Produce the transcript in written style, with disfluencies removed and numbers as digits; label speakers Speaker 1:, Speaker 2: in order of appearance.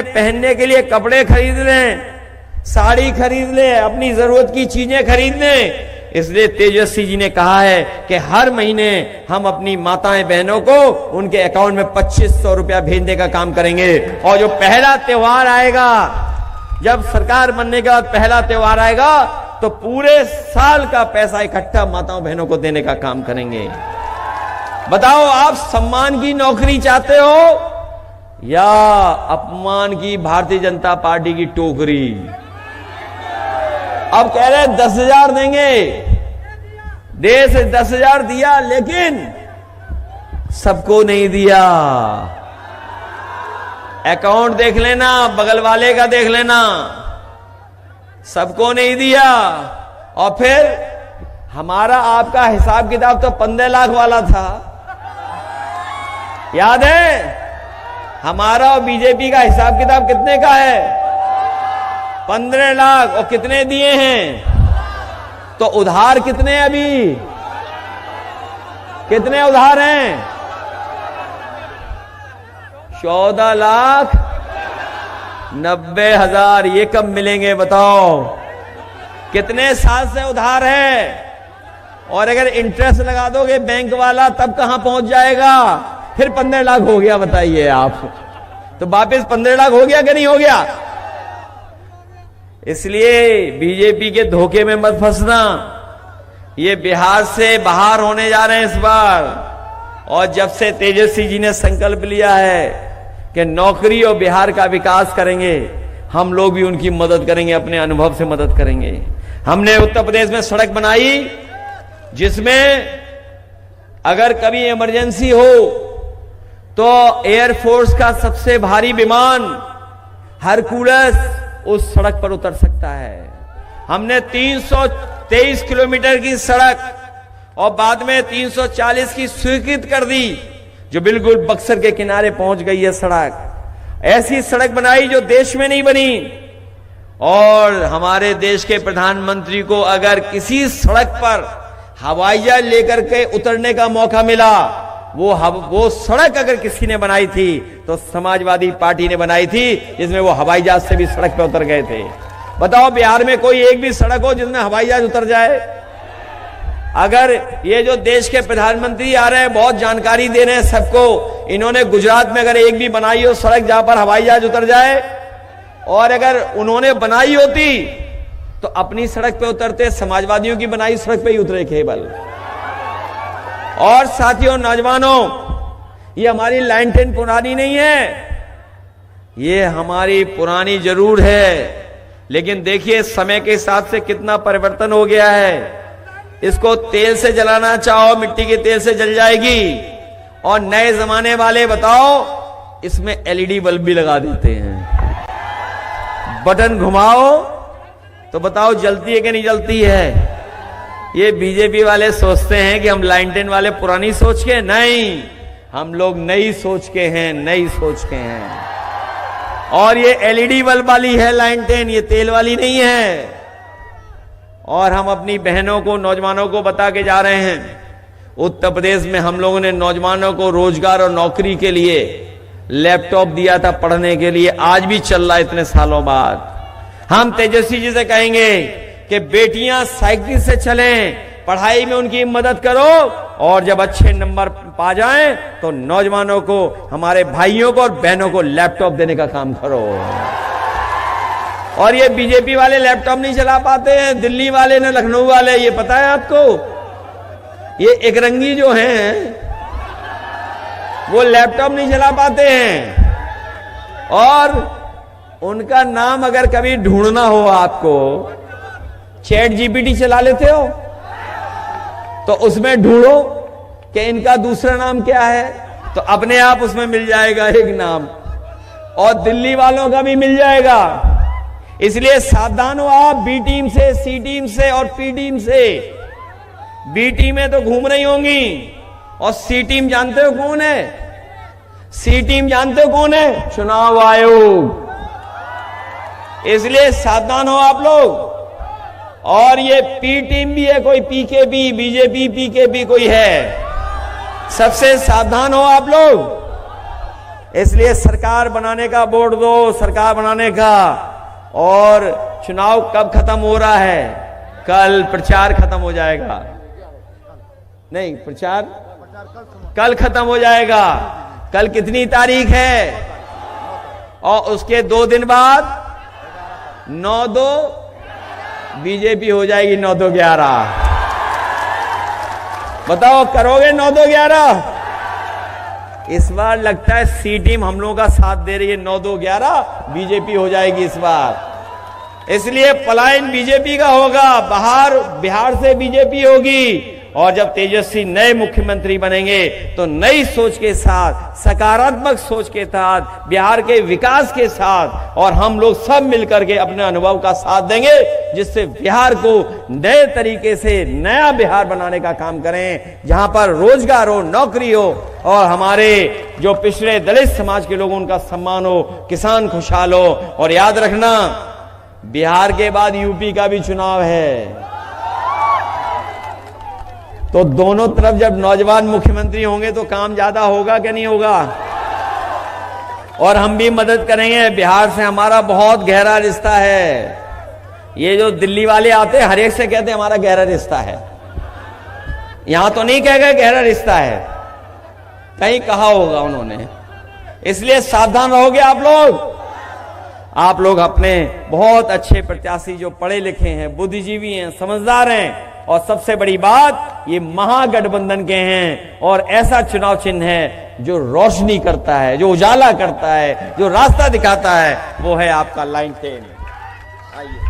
Speaker 1: पहनने के लिए कपड़े खरीद लें, साड़ी खरीद ले, अपनी जरूरत की चीजें खरीद लें। इसलिए तेजस्वी जी ने कहा है कि हर महीने हम अपनी माताएं बहनों को उनके अकाउंट में 2500 रुपया भेजने का काम करेंगे। और जो पहला त्योहार आएगा, जब सरकार बनने के बाद पहला त्योहार आएगा, तो पूरे साल का पैसा इकट्ठा माताओं बहनों को देने का काम करेंगे। बताओ, आप सम्मान की नौकरी चाहते हो या अपमान की भारतीय जनता पार्टी की टोकरी? अब कह रहे 10,000 देंगे, देश 10,000 दिया, लेकिन सबको नहीं दिया। अकाउंट देख लेना, बगल वाले का देख लेना, सबको नहीं दिया। और फिर हमारा आपका हिसाब किताब तो 15 लाख वाला था, याद है? हमारा और बीजेपी का हिसाब किताब कितने का है? 15 लाख। और कितने दिए हैं? तो उधार कितने अभी? कितने उधार हैं? 14,90,000। ये कब मिलेंगे बताओ? कितने साल से उधार है? और अगर इंटरेस्ट लगा दोगे बैंक वाला, तब कहां पहुंच जाएगा? फिर 15 लाख हो गया। बताइए आप, तो वापस 15 लाख हो गया कि नहीं हो गया? इसलिए बीजेपी के धोखे में मत फंसना। ये बिहार से बाहर होने जा रहे हैं इस बार। और जब से तेजस्वी जी ने संकल्प लिया है कि नौकरी और बिहार का विकास करेंगे, हम लोग भी उनकी मदद करेंगे, अपने अनुभव से मदद करेंगे। हमने उत्तर प्रदेश में सड़क बनाई जिसमें अगर कभी इमरजेंसी हो तो एयरफोर्स का सबसे भारी विमान हरकुलस उस सड़क पर उतर सकता है। हमने 323 किलोमीटर की सड़क और बाद में 340 की स्वीकृत कर दी, जो बिल्कुल बक्सर के किनारे पहुंच गई है सड़क। ऐसी सड़क बनाई जो देश में नहीं बनी। और हमारे देश के प्रधानमंत्री को अगर किसी सड़क पर हवाई जहाज लेकर के उतरने का मौका मिला, वो सड़क अगर किसी ने बनाई थी तो समाजवादी पार्टी ने बनाई थी, जिसमें वो हवाई जहाज से भी सड़क पे उतर गए थे। बताओ, बिहार में कोई एक भी सड़क हो जिसमें हवाई जहाज उतर जाए? अगर ये जो देश के प्रधानमंत्री आ रहे हैं, बहुत जानकारी दे रहे हैं सबको, इन्होंने गुजरात में अगर एक भी बनाई हो सड़क जहां पर हवाई जहाज उतर जाए, और अगर उन्होंने बनाई होती तो अपनी सड़क पे उतरते, समाजवादियों की बनाई सड़क पे ही उतरे केवल। और साथियों, नौजवानों, ये हमारी लाइन 10 पुरानी नहीं है, ये हमारी पुरानी जरूर है, लेकिन देखिए समय के हिसाब से कितना परिवर्तन हो गया है। इसको तेल से जलाना चाहो, मिट्टी के तेल से जल जाएगी। और नए जमाने वाले बताओ, इसमें एलईडी बल्ब भी लगा देते हैं। बटन घुमाओ तो बताओ जलती है कि नहीं जलती है? ये बीजेपी वाले सोचते हैं कि हम लाइन 10 वाले पुरानी सोच के, नहीं, हम लोग नई सोच के हैं, नई सोच के हैं। और ये एलईडी बल्ब वाली है लाइन 10, ये तेल वाली नहीं है। और हम अपनी बहनों को, नौजवानों को बता के जा रहे हैं, उत्तर प्रदेश में हम लोगों ने नौजवानों को रोजगार और नौकरी के लिए लैपटॉप दिया था पढ़ने के लिए, आज भी चल रहा है इतने सालों बाद। हम तेजस्वी जी से कहेंगे कि बेटियां साइकिल से चलें, पढ़ाई में उनकी मदद करो, और जब अच्छे नंबर पा जाएं तो नौजवानों को, हमारे भाइयों को और बहनों को लैपटॉप देने का काम करो। और ये बीजेपी वाले लैपटॉप नहीं चला पाते हैं, दिल्ली वाले ने, लखनऊ वाले, ये पता है आपको? ये एकरंगी जो हैं वो लैपटॉप नहीं चला पाते हैं। और उनका नाम अगर कभी ढूंढना हो आपको, चैट जीपीटी चला लेते हो तो उसमें ढूंढो कि इनका दूसरा नाम क्या है, तो अपने आप उसमें मिल जाएगा एक नाम। और दिल्ली वालों का भी मिल जाएगा। इसलिए सावधान हो आप बी टीम से, सी टीम से और पी टीम से। बी टीमें तो घूम रही होंगी, और सी टीम जानते हो कौन है? सी टीम जानते हो कौन है? चुनाव आयोग। इसलिए सावधान हो आप लोग। और ये पी टीम भी है, कोई पीकेबी, बीजेपी पीकेबी कोई है, सबसे सावधान हो आप लोग। इसलिए सरकार बनाने का वोट दो, सरकार बनाने का। और चुनाव कब खत्म हो रहा है? कल प्रचार खत्म हो जाएगा। नहीं, प्रचार कल खत्म हो जाएगा। कल कितनी तारीख है? और उसके 2 दिन बाद 9-2 बीजेपी हो जाएगी। 9-2-11 बताओ, करोगे 9-2-11? इस बार लगता है सी टीम हम लोगों का साथ दे रही है। 9-2-11 बीजेपी हो जाएगी इस बार। इसलिए पलायन बीजेपी का होगा, बिहार से बीजेपी होगी। और जब तेजस्वी नए मुख्यमंत्री बनेंगे तो नई सोच के साथ, सकारात्मक सोच के साथ, बिहार के विकास के साथ, और हम लोग सब मिलकर के अपने अनुभव का साथ देंगे, जिससे बिहार को नए तरीके से नया बिहार बनाने का काम करें, जहां पर रोजगार हो, नौकरी हो, और हमारे जो पिछड़े दलित समाज के लोग उनका सम्मान हो, किसान खुशहाल हो। और याद रखना, बिहार के बाद यूपी का भी चुनाव है, तो दोनों तरफ जब नौजवान मुख्यमंत्री होंगे तो काम ज्यादा होगा कि नहीं होगा? और हम भी मदद करेंगे। बिहार से हमारा बहुत गहरा रिश्ता है। ये जो दिल्ली वाले आते हैं, हर एक से कहते हैं हमारा गहरा रिश्ता है। यहां तो नहीं कह गए गहरा रिश्ता है, कहीं कहा होगा उन्होंने। इसलिए सावधान रहोगे आप लोग अपने बहुत अच्छे प्रत्याशी जो पढ़े लिखे हैं, बुद्धिजीवी हैं, समझदार हैं, और सबसे बड़ी बात, ये महागठबंधन के हैं। और ऐसा चुनाव चिन्ह है जो रोशनी करता है, जो उजाला करता है, जो रास्ता दिखाता है, वो है आपका लाइन 10। आइए।